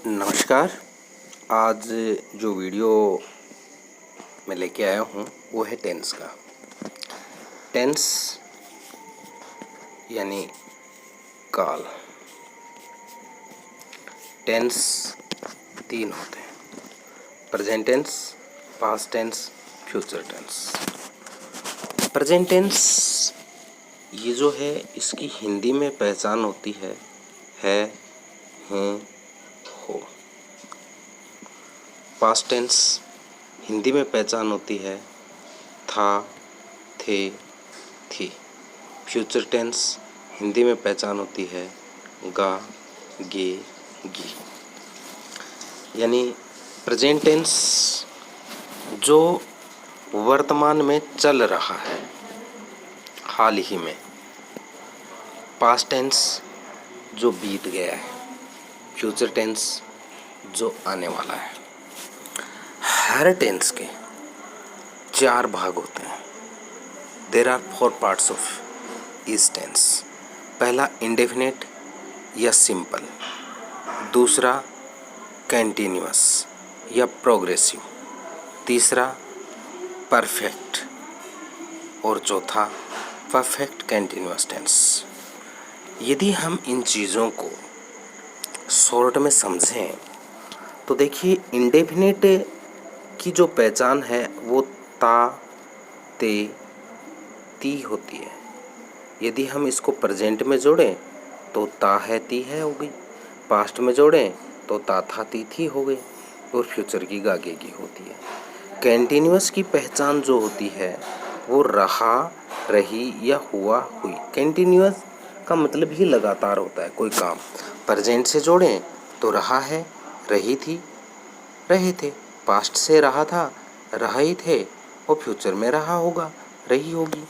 नमस्कार। आज जो वीडियो मैं लेके आया हूँ वो है टेंस का। टेंस यानी काल। टेंस 3 होते हैं: present tense, past tense, future tense. Present tense ये जो है इसकी हिंदी में पहचान होती है हैं, हो। पास्ट टेंस हिंदी में पहचान होती है था, थे, थी। फ्यूचर टेंस हिंदी में पहचान होती है गा, गे, गी। यानी प्रेजेंट टेंस जो वर्तमान में चल रहा है हाल ही में। पास्ट टेंस जो बीत गया है। फ्यूचर टेंस जो आने वाला है। हर टेंस के 4 भाग होते हैं। There are 4 parts of each tense. पहला इंडेफिनिट या सिंपल, दूसरा कंटिन्यूअस या प्रोग्रेसिव, तीसरा परफेक्ट और चौथा परफेक्ट कंटिन्यूअस टेंस। यदि हम इन चीज़ों को शॉर्ट में समझें तो देखिए, इंडेफिनिट की जो पहचान है वो ता, ते, ती होती है। यदि हम इसको प्रेजेंट में जोड़ें तो ता है ती है हो गई, पास्ट में जोड़ें तो ता था ती थी हो गई, और फ्यूचर की गागेगी होती है। कंटिन्यूअस की पहचान जो होती है वो रहा, रही या हुआ, हुई। कंटिन्यूअस का मतलब ही लगातार होता है कोई काम। प्रेजेंट से जोड़ें तो रहा है, रही थी, रहे थे। पास्ट से रहा था, रहे थे, और फ्यूचर में रहा होगा, रही होगी।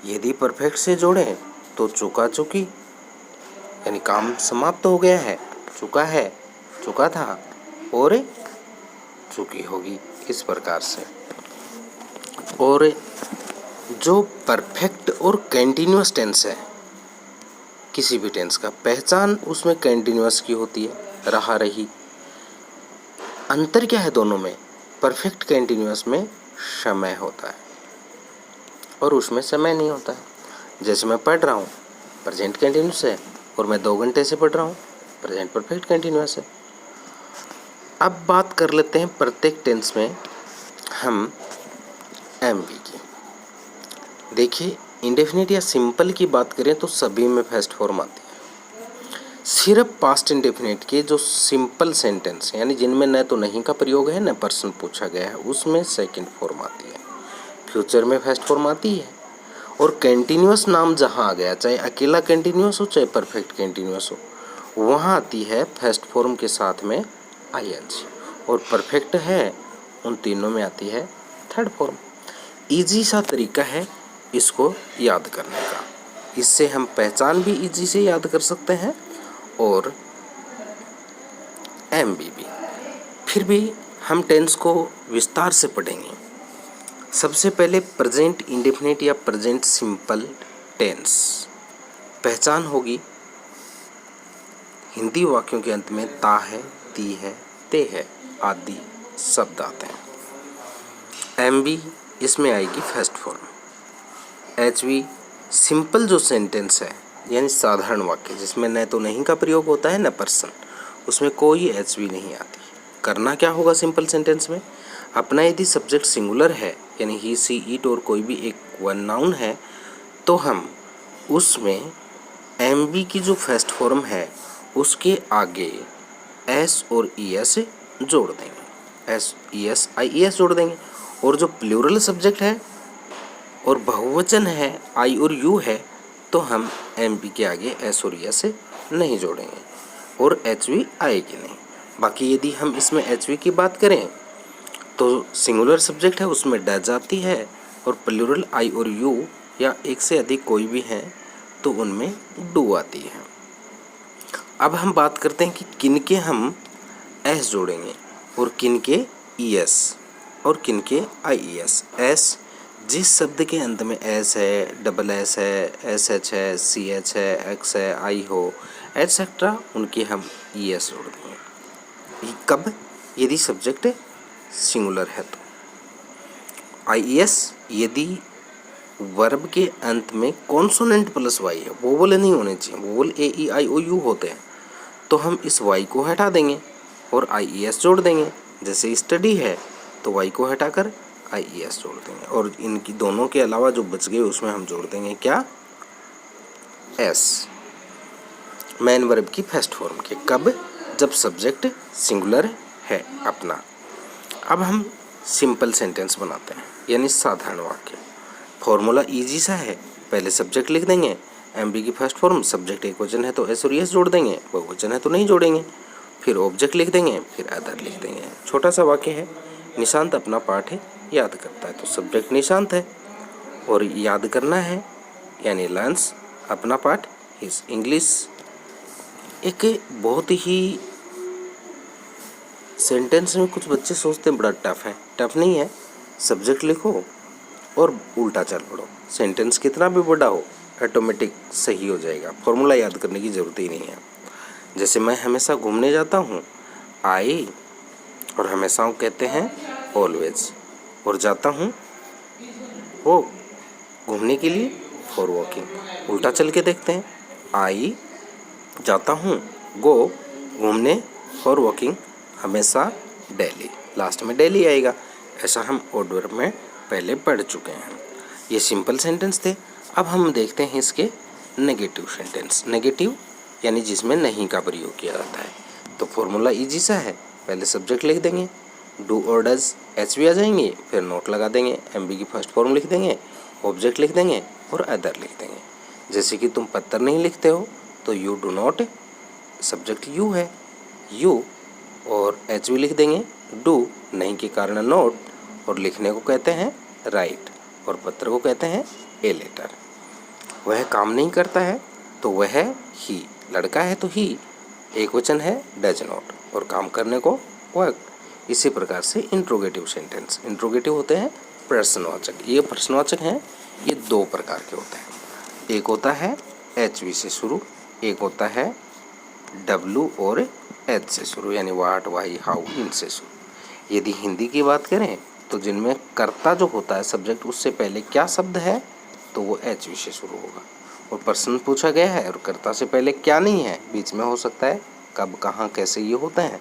यदि परफेक्ट से जोड़ें तो चुका, चुकी, यानी काम समाप्त हो गया है, चुका है, चुका था और चुकी होगी, इस प्रकार से। और जो परफेक्ट और कंटिन्यूअस टेंस है किसी भी टेंस का, पहचान उसमें कंटिन्यूअस की होती है, रहा, रही। अंतर क्या है दोनों में? परफेक्ट कंटिन्यूअस में समय होता है और उसमें समय नहीं होता है। जैसे मैं पढ़ रहा हूँ, प्रेजेंट कंटिन्यूअस है, और मैं 2 घंटे से पढ़ रहा हूँ, प्रेजेंट परफेक्ट कंटिन्यूअस है। अब बात कर लेते हैं प्रत्येक टेंस में हम एम बी की। देखिए, इंडेफिनिट या सिंपल की बात करें तो सभी में फर्स्ट फॉर्म आती है। सिर्फ पास्ट इंडेफिनिट के जो सिंपल सेंटेंस यानी जिनमें न तो नहीं का प्रयोग है न पर्सन पूछा गया है, उसमें सेकंड फॉर्म आती है। फ्यूचर में फर्स्ट फॉर्म आती है। और कंटिन्यूअस नाम जहाँ आ गया, चाहे अकेला कंटिन्यूअस हो चाहे परफेक्ट कंटिन्यूअस हो, वहाँ आती है फर्स्ट फॉर्म के साथ में आईएनजी। और परफेक्ट है उन तीनों में आती है थर्ड फॉर्म। ईजी सा तरीका है इसको याद करने का। इससे हम पहचान भी ईजी से याद कर सकते हैं और एमबीबी। फिर भी हम टेंस को विस्तार से पढ़ेंगे। सबसे पहले प्रेजेंट इंडेफिनिट या प्रेजेंट सिंपल टेंस। पहचान होगी, हिंदी वाक्यों के अंत में ता है, ती है, ते है आदि शब्द आते हैं। एमबी इसमें आएगी फर्स्ट फॉर्म। एचवी सिंपल जो सेंटेंस है यानी साधारण वाक्य जिसमें न तो नहीं का प्रयोग होता है न पर्सन, उसमें कोई एचवी नहीं आती। करना क्या होगा सिंपल सेंटेंस में? अपना यदि सब्जेक्ट सिंगुलर है यानी ही, सी, इट और कोई भी एक वन नाउन है तो हम उसमें एमबी की जो फर्स्ट फॉर्म है उसके आगे एस और ई एस जोड़ देंगे। एस, ई एस, आई, ई एस जोड़ देंगे। और जो प्लूरल सब्जेक्ट है और बहुवचन है, आई और यू है, तो हम एम पी के आगे एस और एस नहीं जोड़ेंगे और एच वी आएगी नहीं। बाकी यदि हम इसमें एच वी की बात करें तो सिंगुलर सब्जेक्ट है उसमें डज आती है, और प्लूरल आई और यू या एक से अधिक कोई भी है तो उनमें डू आती है। अब हम बात करते हैं कि किन के हम एस जोड़ेंगे और किन के ई एस और किन के आई ई एस। एस जिस शब्द के अंत में एस है, डबल एस है, एस एच है, सी एच है, एक्स है, आई हो, एटसेट्रा, उनके हम ई एस जोड़ देंगे। कब? यदि सब्जेक्ट सिंगुलर है तो। IES यदि वर्ब के अंत में कॉन्सोनेंट प्लस वाई है, वोवल नहीं होने चाहिए, वोवल AEIOU होते हैं, तो हम इस वाई को हटा देंगे और IES जोड़ देंगे। जैसे स्टडी है तो वाई को हटाकर IES जोड़ देंगे, और इनकी दोनों के अलावा जो बच गए उसमें हम जोड़ देंगे क्या? S। मेन वर्ब की फर्स्ट फॉर्म के। कब? जब सब्जेक्ट सिंगुलर है अपना। अब हम सिंपल सेंटेंस बनाते हैं, यानी साधारण वाक्य। फॉर्मूला इजी सा है, पहले सब्जेक्ट लिख देंगे, MB की फर्स्ट फॉर्म, सब्जेक्ट एक वचन है तो S और ES जोड़ देंगे, बहुवचन है तो नहीं जोड़ेंगे, फिर ऑब्जेक्ट लिख देंगे, फिर अदर लिख देंगे। छोटा सा वाक्य है, निशांत अपना पाठ याद करता है, तो सब्जेक्ट निशांत है और याद करना है यानी लर्न्स, अपना पाठ हिज इंग्लिश। एक बहुत ही सेंटेंस में कुछ बच्चे सोचते हैं बड़ा टफ है, टफ नहीं है। सब्जेक्ट लिखो और उल्टा चल पड़ो, सेंटेंस कितना भी बड़ा हो ऑटोमेटिक सही हो जाएगा, फॉर्मूला याद करने की ज़रूरत ही नहीं है। जैसे मैं हमेशा घूमने जाता हूँ, आई, और हमेशा कहते हैं ऑलवेज, और जाता हूँ वो घूमने के लिए फॉर वॉकिंग। उल्टा चल के देखते हैं, आई जाता हूँ, गो घूमने, फॉर वॉकिंग हमेशा डेली, लास्ट में डेली आएगा। ऐसा हम ऑड वर्ब में पहले पढ़ चुके हैं। ये सिंपल सेंटेंस थे। अब हम देखते हैं इसके नेगेटिव सेंटेंस। नेगेटिव यानी जिसमें नहीं का प्रयोग किया जाता है। तो फॉर्मूला इजी सा है, पहले सब्जेक्ट लिख देंगे, डू और डज एच भी आ जाएंगे, फिर नोट लगा देंगे, MB की फर्स्ट फॉर्म लिख देंगे, ऑब्जेक्ट लिख देंगे और अदर लिख देंगे। जैसे कि तुम पत्थर नहीं लिखते हो तो you do not, subject you है, यू, और एच भी लिख देंगे, डू नहीं के कारण नोट, और लिखने को कहते हैं राइट, और पत्र को कहते हैं ए लेटर। वह काम नहीं करता है तो वह ही, लड़का है तो ही, एक वचन है डज नॉट, और काम करने को वर्क। इसी प्रकार से इंट्रोगेटिव सेंटेंस, इंट्रोगेटिव होते हैं प्रश्नवाचक। ये प्रश्नवाचक हैं, ये दो प्रकार के होते हैं। एक होता है HV से शुरू, एक होता है W और H से शुरू, यानी वाट, वाई, हाउ, इनसे शुरू। यदि हिंदी की बात करें तो जिनमें कर्ता जो होता है सब्जेक्ट, उससे पहले क्या शब्द है तो वो HV से शुरू होगा, और प्रश्न पूछा गया है और कर्ता से पहले क्या नहीं है, बीच में हो सकता है कब, कहाँ, कैसे ये होते हैं,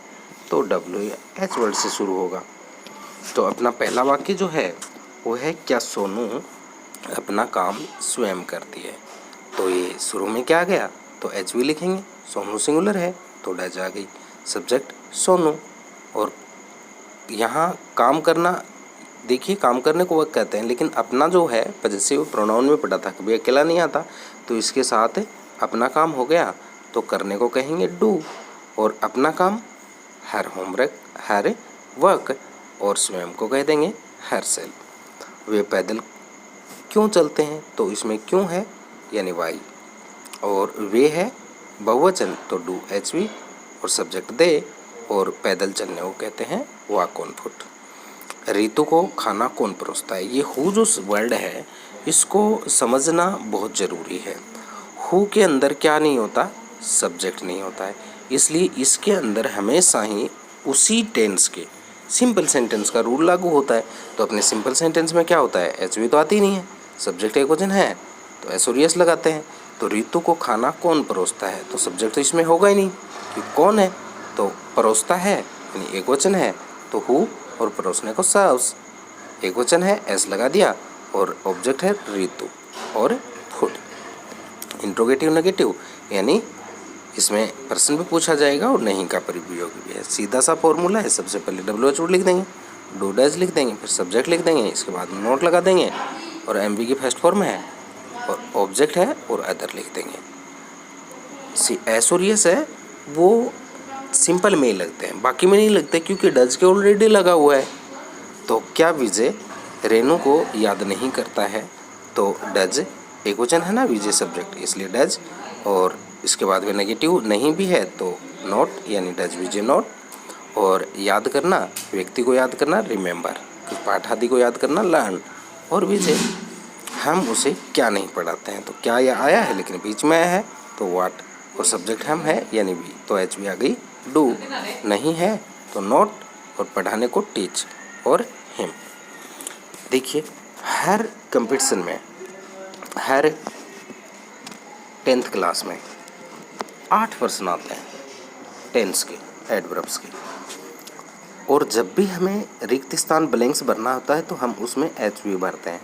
तो W या H वर्ड से शुरू होगा। तो अपना पहला वाक्य जो है वो है, क्या सोनू अपना काम स्वयं करती है। तो ये शुरू में क्या आ गया, तो HV लिखेंगे, सोनू सिंगुलर है तो डज आ गई, सब्जेक्ट सोनू। और यहाँ काम करना, देखिए काम करने को वक्त कहते हैं, लेकिन अपना जो है पजेसिव प्रोनाउन में पढ़ा था, कभी अकेला नहीं आता, तो इसके साथ अपना काम हो गया तो करने को कहेंगे डू, और अपना काम हर होमवर्क, हर वर्क, और स्वयं को कह देंगे हर सेल्फ। वे पैदल क्यों चलते हैं तो इसमें क्यों है यानी वाई, और वे है बहुवचन तो डू HV, और सब्जेक्ट दे, और पैदल चलने को कहते हैं वॉक ऑन फुट। ऋतु को खाना कौन परोसता है, ये हु जो वर्ड है इसको समझना बहुत ज़रूरी है। हु के अंदर क्या नहीं होता, सब्जेक्ट नहीं होता है, इसलिए इसके अंदर हमेशा ही उसी टेंस के सिंपल सेंटेंस का रूल लागू होता है। तो अपने सिंपल सेंटेंस में क्या होता है, HV तो आती नहीं है, सब्जेक्ट एक वचन है तो S और ES लगाते हैं। तो ऋतु को खाना कौन परोसता है, तो सब्जेक्ट तो इसमें होगा ही नहीं, क्योंकि कौन है, तो परोसता है यानी एक वचन है तो हु, और परोसने को सर्व्स, एक वचन है S लगा दिया, और ऑब्जेक्ट है ऋतु और फूड। इंट्रोगेटिव नेगेटिव यानी इसमें प्रश्न भी पूछा जाएगा और नहीं का प्रयोग भी है। सीधा सा फॉर्मूला है, सबसे पहले WH लिख देंगे, डू डज लिख देंगे, फिर सब्जेक्ट लिख देंगे, इसके बाद नोट लगा देंगे, और MB की फर्स्ट फॉर्म है और ऑब्जेक्ट है और अदर लिख देंगे। S और ES है वो सिंपल में ही लगते हैं, बाकी में नहीं लगते, क्योंकि डज के ऑलरेडी लगा हुआ है। तो क्या विजय रेनू को याद नहीं करता है, तो डज एक वचन है ना, विजय सब्जेक्ट, इसलिए डज, और इसके बाद में नेगेटिव नहीं भी है तो नॉट, यानी डज विजय नॉट, और याद करना, व्यक्ति को याद करना रिमेंबर, पाठ आदि को याद करना लर्न, और विजय हम उसे क्या नहीं पढ़ाते हैं, तो क्या यह आया है लेकिन बीच में आया है तो वाट, और सब्जेक्ट हम है यानी भी, तो HV आ गई डू, नहीं है तो नॉट, और पढ़ाने को टीच और हिम। देखिए हर कंपटीशन में, हर 10th क्लास में 8 प्रश्न आते हैं टेंस के, एडवर्ब्स के, और जब भी हमें रिक्त स्थान ब्लैंक्स भरना होता है तो हम उसमें एच वी भरते हैं,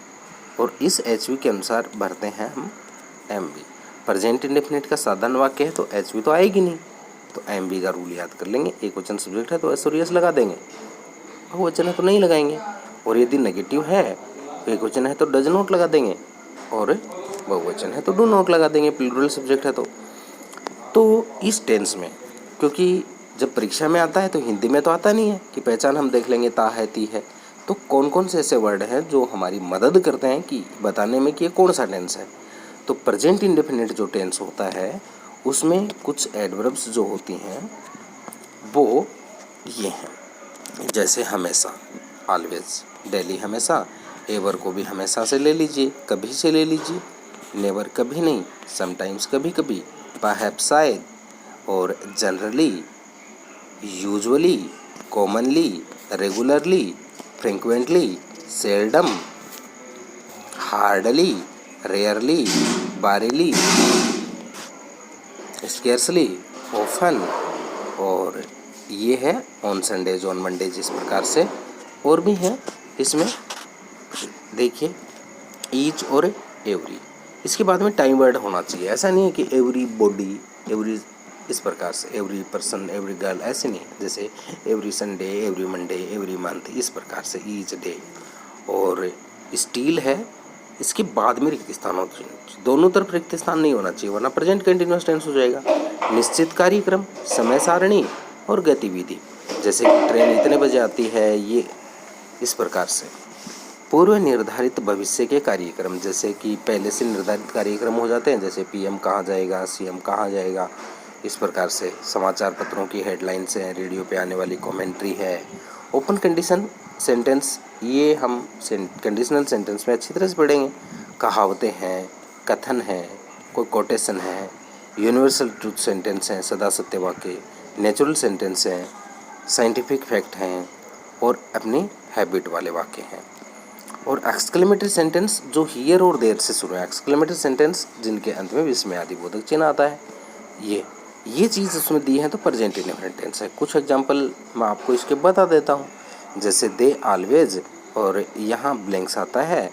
और इस एच वी के अनुसार भरते हैं हम एम वी। प्रेजेंट इंडेफिनिट का साधारण वाक्य है तो एच वी तो आएगी नहीं, तो एम वी का रूल याद कर लेंगे। एक वचन सब्जेक्ट है तो एस और एस लगा देंगे, बहुवचन है तो नहीं लगाएंगे, और यदि नेगेटिव है, एक वचन है तो डज नॉट लगा देंगे, और बहुवचन है तो डू नॉट लगा देंगे, प्लूरल सब्जेक्ट है तो इस टेंस में, क्योंकि जब परीक्षा में आता है तो हिंदी में तो आता नहीं है कि पहचान हम देख लेंगे ता है ती है, तो कौन कौन से ऐसे वर्ड हैं जो हमारी मदद करते हैं कि बताने में कि ये कौन सा टेंस है। तो प्रेजेंट इंडेफिनिट जो टेंस होता है उसमें कुछ एडवर्ब्स जो होती हैं वो ये हैं, जैसे हमेशा, ऑलवेज, डेली हमेशा, एवर को भी हमेशा से ले लीजिए, कभी से ले लीजिए, नेवर कभी नहीं, समटाइम्स कभी कभी, परहैप्स शायद, और generally, usually, commonly, regularly, frequently, seldom, hardly, rarely, Bareli, scarcely, often, और ये है ऑन संडेज, ऑन मंडेज, इस प्रकार से और भी हैं इसमें। देखिए ईच और एवरी, इसके बाद में टाइम वर्ड होना चाहिए, ऐसा नहीं है कि एवरी बॉडी, एवरी, इस प्रकार से एवरी पर्सन, एवरी गर्ल, ऐसे नहीं, जैसे every Sunday, every Monday, every month, इस प्रकार से ईच डे। और स्टील है, इसके बाद में रिक्त स्थान होना चाहिए, दोनों तरफ रिक्त स्थान नहीं होना चाहिए वरना प्रेजेंट कंटिन्यूअस टेंस हो जाएगा। निश्चित कार्यक्रम, समय सारणी और गतिविधि, जैसे कि ट्रेन इतने बजे आती है, ये इस प्रकार से। पूर्व निर्धारित भविष्य के कार्यक्रम, जैसे कि पहले से निर्धारित कार्यक्रम हो जाते हैं, जैसे पीएम कहाँ जाएगा, सीएम कहाँ जाएगा, इस प्रकार से। समाचार पत्रों की हेडलाइंस हैं, रेडियो पे आने वाली कमेंट्री है। ओपन कंडीशन सेंटेंस, ये हम कंडीशनल सेंटेंस में अच्छी तरह से पढ़ेंगे। कहावतें हैं, कथन है, कोई कोटेशन है, यूनिवर्सल ट्रूथ सेंटेंस हैं, सदा सत्य वाक्य, नेचुरल सेंटेंस हैं, साइंटिफिक फैक्ट हैं, और अपनी हैबिट वाले वाक्य हैं। और एक्सक्लेमेटरी सेंटेंस जो हियर और देयर से शुरू है, एक्सक्लेमेटरी सेंटेंस जिनके अंत में विस्मय आदि बोधक चिन्ह आता है, ये चीज़ उसमें दी है तो प्रेजेंट इंडेफिनिट टेंस है। कुछ एग्जांपल मैं आपको इसके बता देता हूँ, जैसे दे ऑलवेज, और यहाँ ब्लैंक्स आता है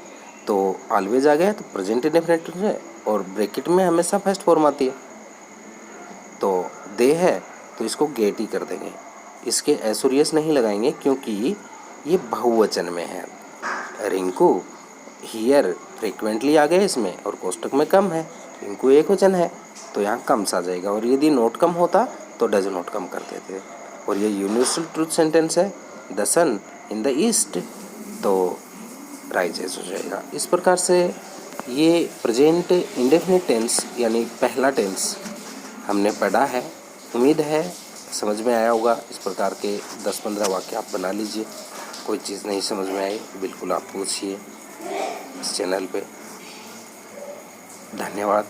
तो ऑलवेज आ गया तो प्रेजेंट इंडेफिनिट टेंस है, और ब्रैकेट में हमेशा फर्स्ट फॉर्म आती है, तो दे है तो इसको गेट ही कर देंगे, इसके एस और यस नहीं लगाएंगे क्योंकि ये बहुवचन में है। रिंकू, हियर, फ्रिक्वेंटली आ गया इसमें, और कोष्टक में कम है, रिंकू एक वचन है तो यहाँ कम सा जाएगा, और यदि नोट कम होता तो डज नोट कम कर देते। और ये यूनिवर्सल ट्रूथ सेंटेंस है, the sun in the east, तो राइजेस हो जाएगा। इस प्रकार से ये प्रेजेंट इंडेफिनिट टेंस यानी पहला टेंस हमने पढ़ा है। उम्मीद है समझ में आया होगा। इस प्रकार के 10-15 वाक्य आप बना लीजिए। कोई चीज़ नहीं समझ में आई बिल्कुल आप पूछिए इस चैनल पे। धन्यवाद।